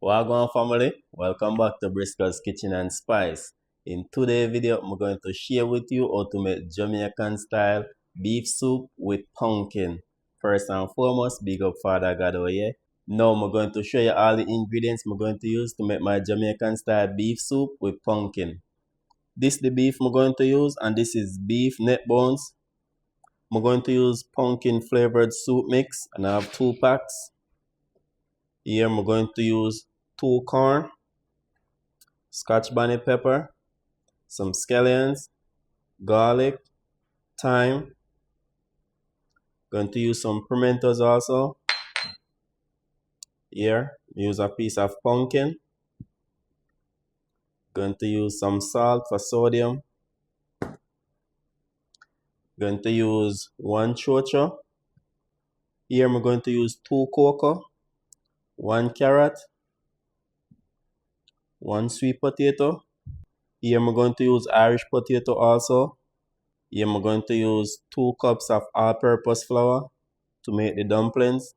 Wagwan family, welcome back to Briscoe's Kitchen and Spice. In today's video, I'm going to share with you how to make Jamaican style beef soup with pumpkin. First and foremost, big up Father God over here. Now I'm going to show you all the ingredients I'm going to use to make my Jamaican style beef soup with pumpkin. This is the beef I'm going to use, and this is beef neck bones. I'm going to use pumpkin flavored soup mix, and I have 2 packs. Here I'm going to use 2 corn, Scotch bonnet pepper, some scallions, garlic, thyme. Going to use some pimentos also. Here, use a piece of pumpkin. Going to use some salt for sodium. Going to use 1 chocho. Here I'm going to use 2 coco, 1 carrot, 1 sweet potato. Here I'm going to use Irish potato also. Here I'm going to use 2 cups of all-purpose flour to make the dumplings.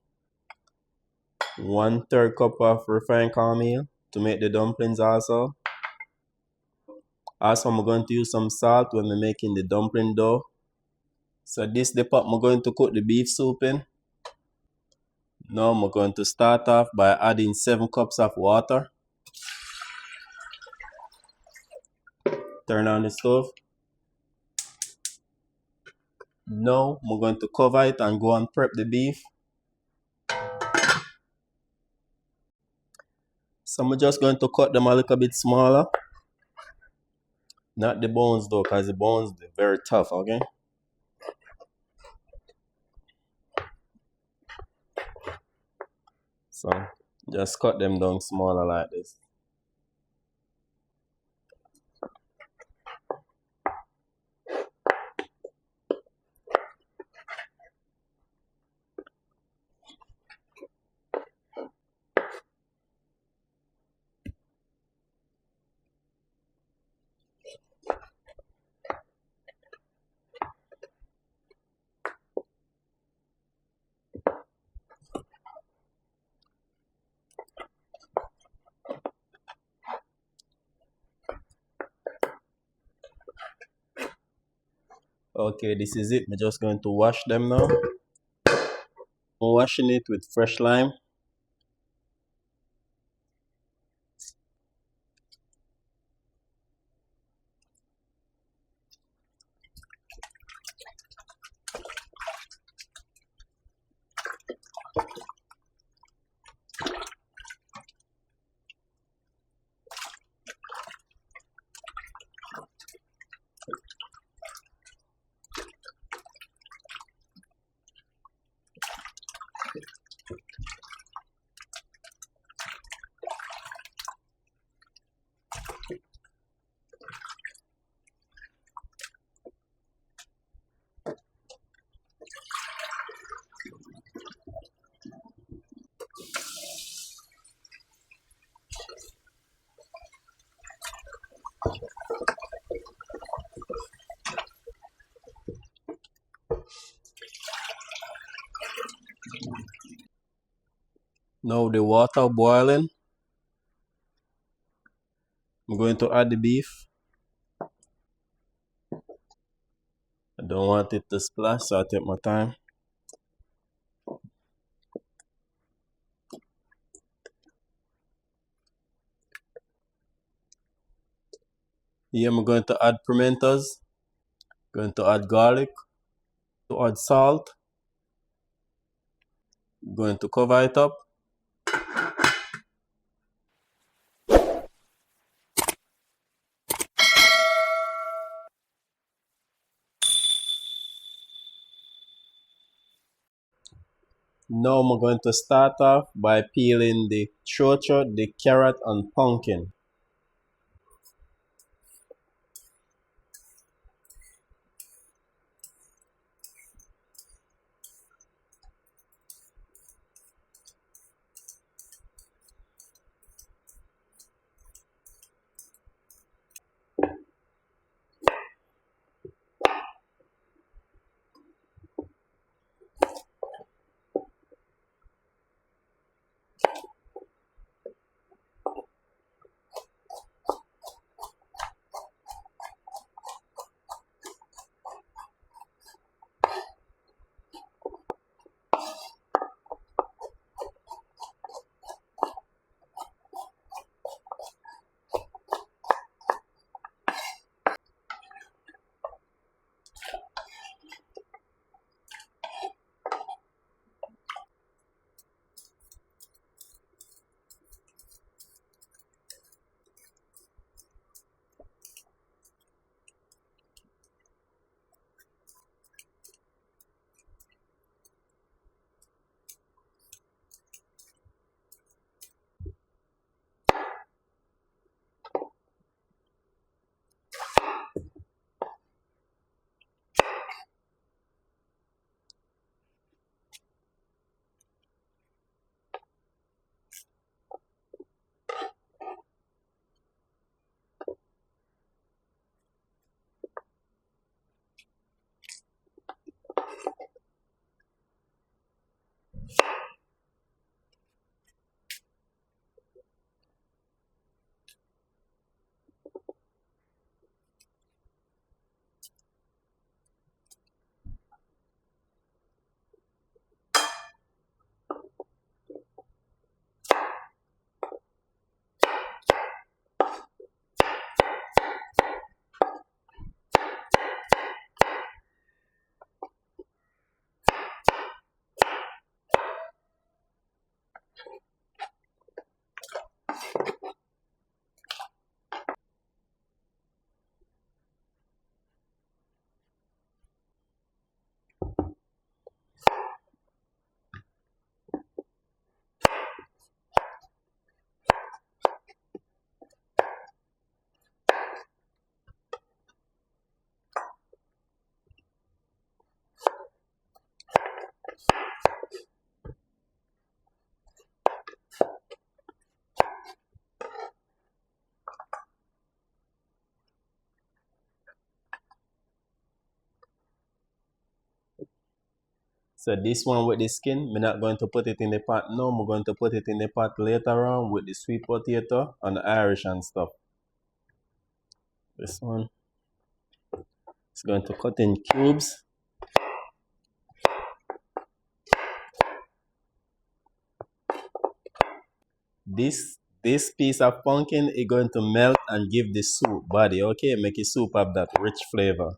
1/3 cup of refined cornmeal to make the dumplings also. Also, I'm going to use some salt when we're making the dumpling dough. So this is the pot I'm going to cook the beef soup in. Now I'm going to start off by adding 7 cups of water. Turn on the stove. Now I'm going to cover it and go and prep the beef. So I'm just going to cut them a little bit smaller. Not the bones though, because the bones are very tough, okay? So just cut them down smaller like this. Okay, this is it. I'm just going to wash them now. I'm washing it with fresh lime. Now the water boiling. I'm going to add the beef. I don't want it to splash, so I take my time. Here I'm going to add pimentos. Going to add garlic. To add salt. Going to cover it up. Now I'm going to start off by peeling the chocho, the carrot and pumpkin. So this one with the skin, I'm not going to put it in the pot now. I'm going to put it in the pot later on with the sweet potato and the Irish and stuff. This one is going to cut in cubes. This piece of pumpkin is going to melt and give the soup body, okay? Make the soup have that rich flavor.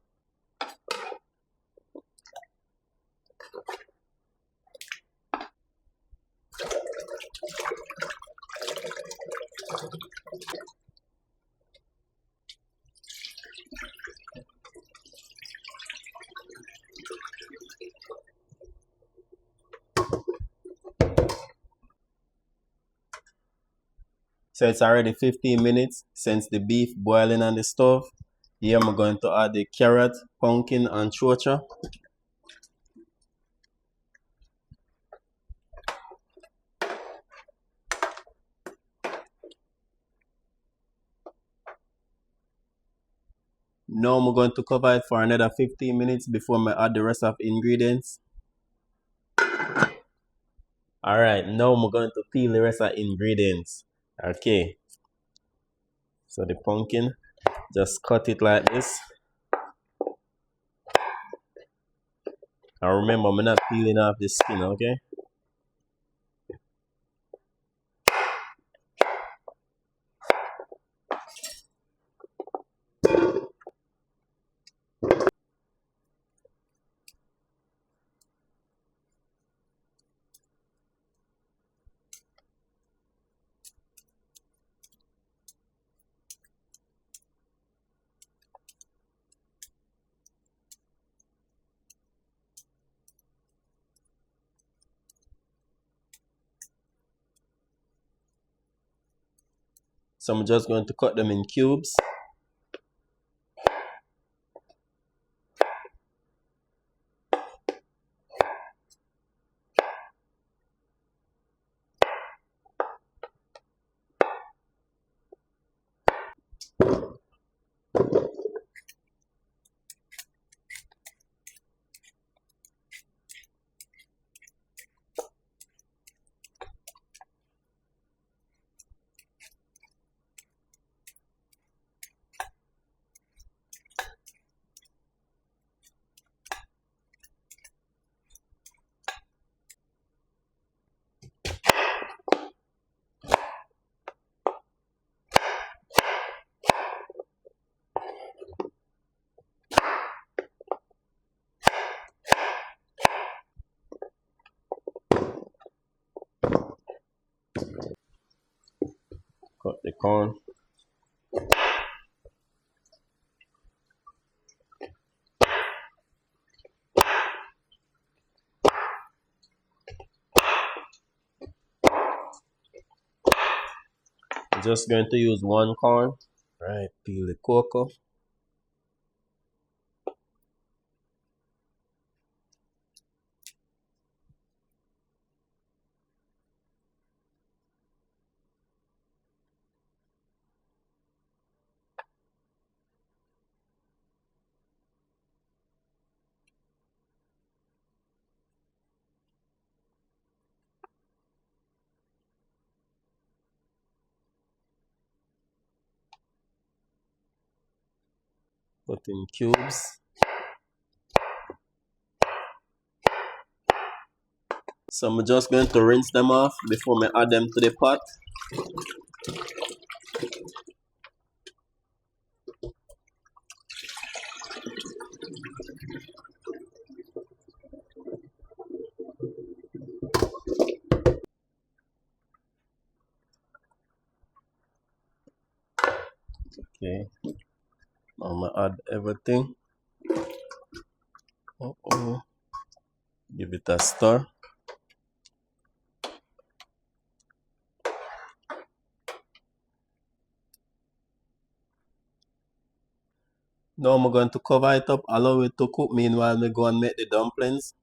So it's already 15 minutes since the beef boiling on the stove. Here I'm going to add the carrot, pumpkin and chocho. Now I'm going to cover it for another 15 minutes before I add the rest of ingredients. Alright, now I'm going to peel the rest of ingredients. Okay. So the pumpkin, just cut it like this. And remember, I'm not peeling off the skin, okay? So I'm just going to cut them in cubes. Cut the corn. I'm just going to use one corn. Right, peel the cocoa. Put in cubes. So I'm just going to rinse them off before I add them to the pot. Okay. I'm gonna add everything. Give it a stir. Now I'm going to cover it up, allow it to cook. Meanwhile, I go and make the dumplings.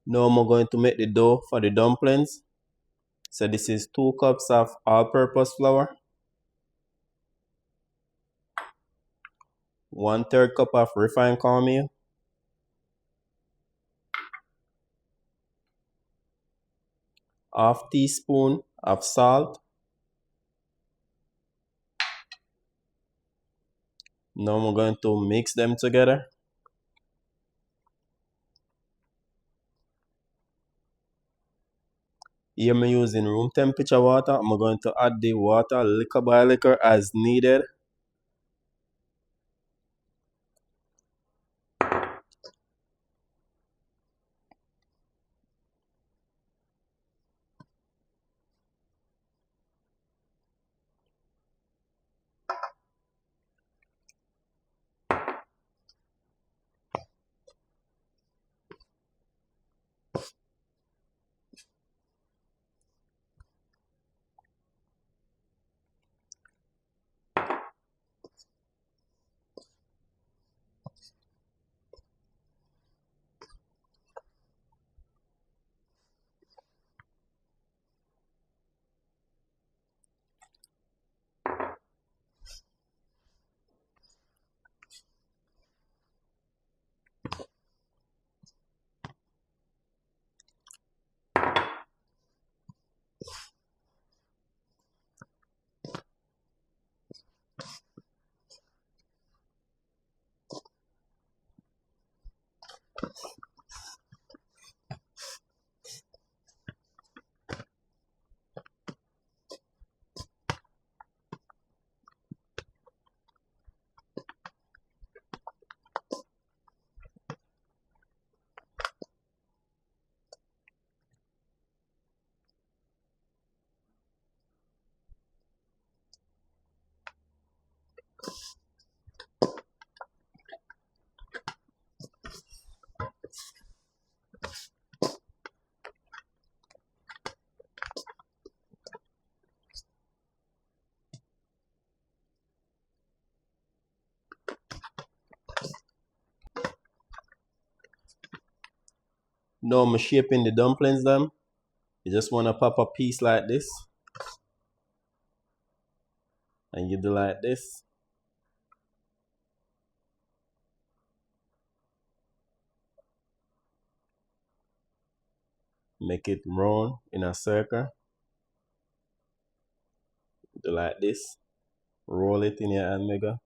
Now I'm going to make the dough for the dumplings. So this is 2 cups of all-purpose flour, 1/3 cup of refined cornmeal, 1/2 teaspoon of salt. Now I'm going to mix them together. Here I'm using room temperature water. I'm going to add the water liquor by liquor as needed. Now I'm shaping the dumplings them. You just want to pop a piece like this. And you do like this. Make it round in a circle. Do like this. Roll it in your hand, mega.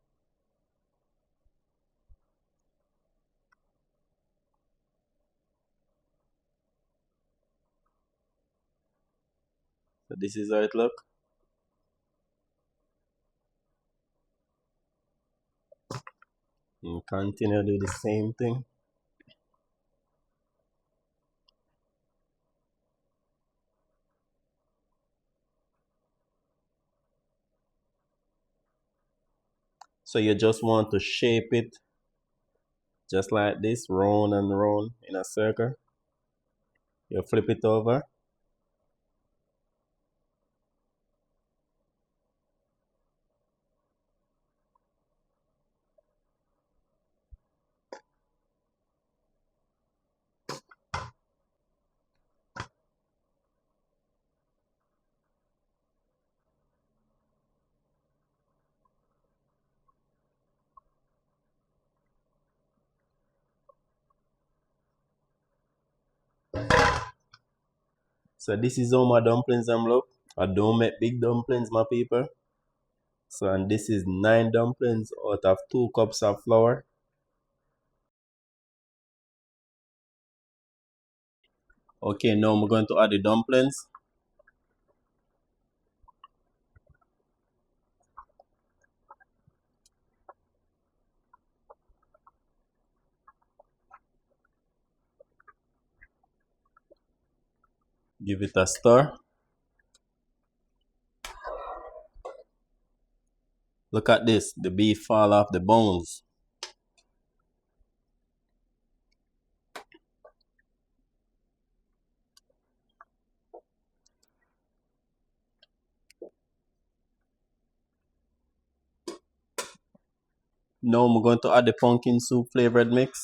So this is how it look. And continue to do the same thing. So you just want to shape it just like this, round and round in a circle. You flip it over. So this is how my dumplings look. I don't make big dumplings, my people. So and this is 9 dumplings out of 2 cups of flour. Okay, now I'm going to add the dumplings. Give it a stir. Look at this, the beef fall off the bones. Now I'm going to add the pumpkin soup flavored mix.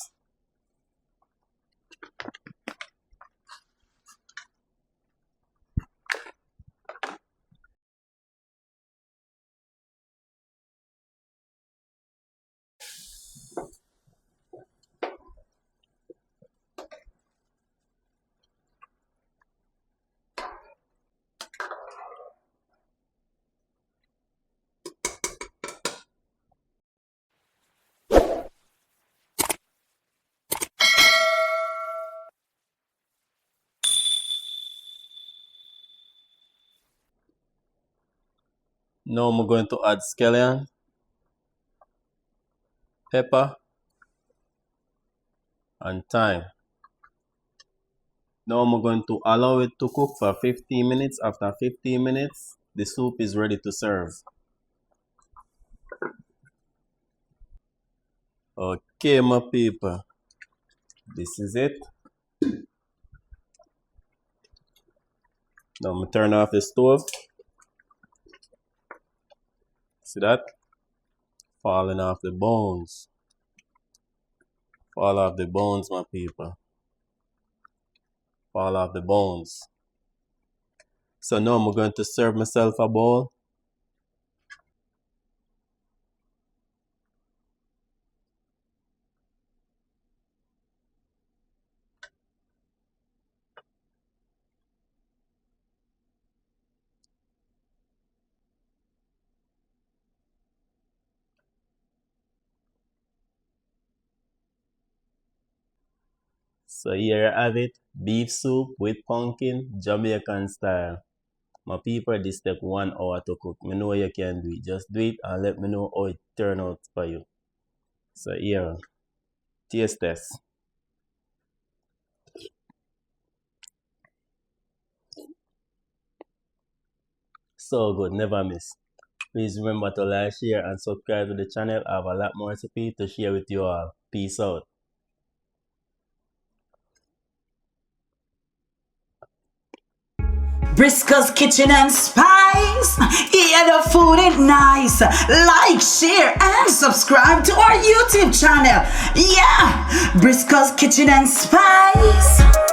Now I'm going to add scallion, pepper, and thyme. Now I'm going to allow it to cook for 15 minutes. After 15 minutes, the soup is ready to serve. Okay, my people, this is it. Now I'm turn off the stove. See that? Falling off the bones. Fall off the bones, my people. Fall off the bones. So now I'm going to serve myself a bowl. So here you have it, beef soup with pumpkin, Jamaican style. My people, this take 1 hour to cook. Me know you can do it. Just do it and let me know how it turn out for you. So here, taste test. So good, never miss. Please remember to like, share, and subscribe to the channel. I have a lot more recipes to share with you all. Peace out. Briscoe's Kitchen and Spice. Yeah, the food is nice. Like, share, and subscribe to our YouTube channel. Yeah, Briscoe's Kitchen and Spice.